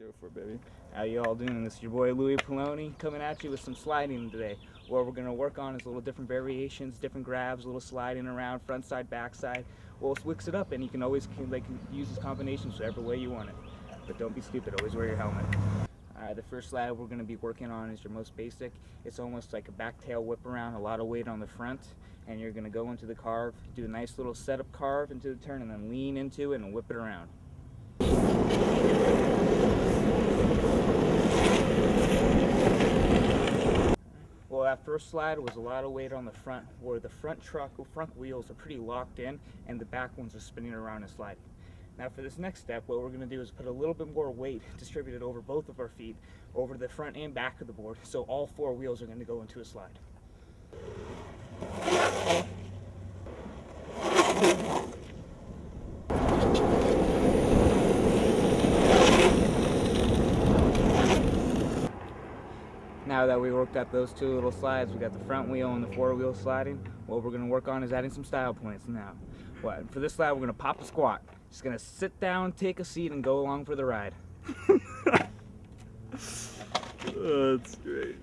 Go for it, baby. How you all doing? This is your boy Louie Pilloni coming at you with some sliding today. What we're going to work on is little different variations, different grabs, a little sliding around, front side, back side. We'll mix it up, and you can always use these combinations whatever way you want it. But don't be stupid, always wear your helmet. Alright, the first slide we're going to be working on is your most basic. It's almost like a back tail whip around, a lot of weight on the front, and you're going to go into the carve, do a nice little setup carve into the turn, and then lean into it and whip it around. Well, that first slide was a lot of weight on the front, where the front wheels are pretty locked in, and the back ones are spinning around and sliding. Now for this next step, what we're going to do is put a little bit more weight distributed over both of our feet, over the front and back of the board, so all four wheels are going to go into a slide. Now that we worked out those two little slides, we got the front wheel and the four wheel sliding. What we're going to work on is adding some style points now. For this slide, we're going to pop a squat. Just going to sit down, take a seat, and go along for the ride. Oh, that's great.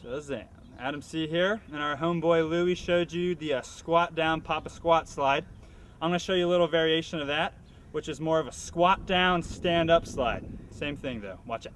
Shazam. Adam C here, and our homeboy Louie showed you the squat down, pop a squat slide. I'm going to show you a little variation of that, which is more of a squat down, stand up slide. Same thing though, watch out.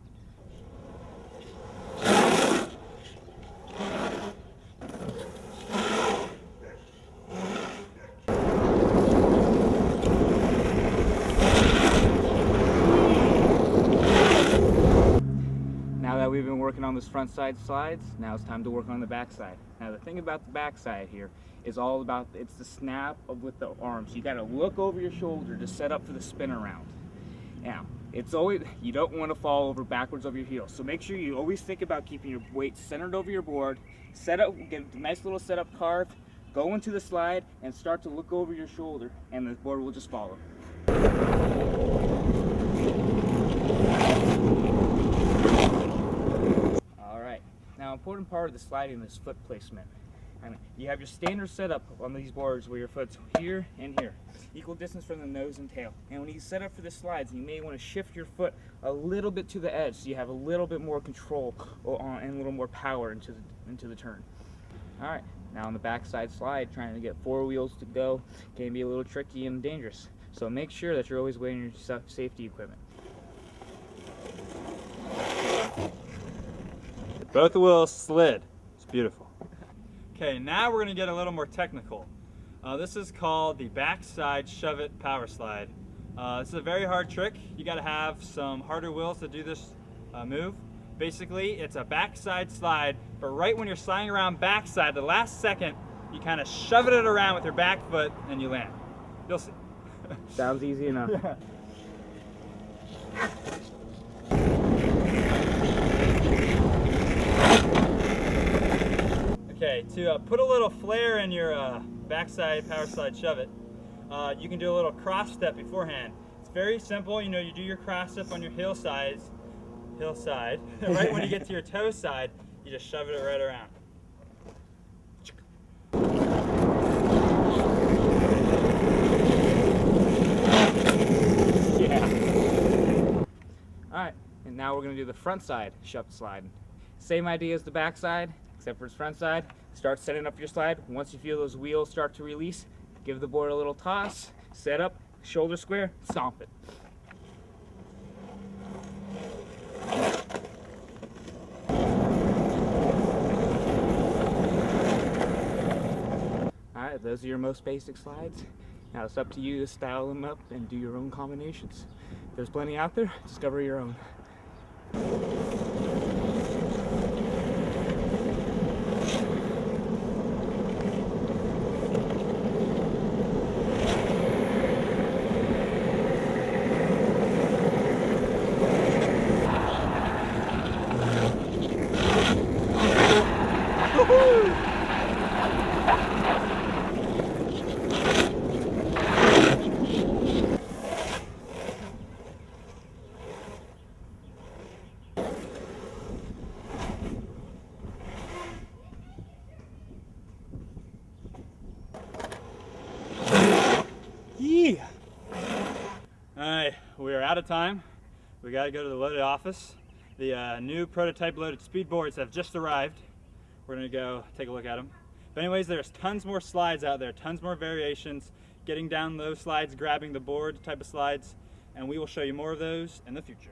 Now that we've been working on this front side slides, now it's time to work on the back side. Now the thing about the back side here is all about, it's the snap with the arms. You got to look over your shoulder to set up for the spin around. Now, it's always, you don't want to fall over backwards over your heels. So make sure you always think about keeping your weight centered over your board, set up, get a nice little setup carve, go into the slide and start to look over your shoulder, and the board will just follow. Alright, now important part of the sliding is foot placement. You have your standard setup on these boards where your foot's here and here, equal distance from the nose and tail. And when you set up for the slides, you may want to shift your foot a little bit to the edge so you have a little bit more control and a little more power into the turn. Alright, now on the backside slide, trying to get four wheels to go can be a little tricky and dangerous. So make sure that you're always wearing your safety equipment. Both wheels slid. It's beautiful. Okay, now we're going to get a little more technical. This is called the backside shove it power slide. This is a very hard trick. You got to have some harder wheels to do this move. Basically, it's a backside slide, but right when you're sliding around backside, the last second, you kind of shove it around with your back foot and you land. You'll see. Sounds easy enough. Okay, to put a little flair in your backside power slide shove it, you can do a little cross step beforehand. It's very simple. You know, you do your cross step on your hillside. Right when you get to your toe side, you just shove it right around. Yeah. Alright, and now we're going to do the front side shove slide. Same idea as the back side, except for its front side. Start setting up your slide. Once you feel those wheels start to release, give the board a little toss, set up, shoulder square, stomp it. Alright, those are your most basic slides. Now it's up to you to style them up and do your own combinations. There's plenty out there, discover your own. out of time. We got to go to the loaded office. The new prototype loaded speed boards have just arrived. We're going to go take a look at them. But anyways, there's tons more slides out there, tons more variations, getting down those slides, grabbing the board type of slides, and we will show you more of those in the future.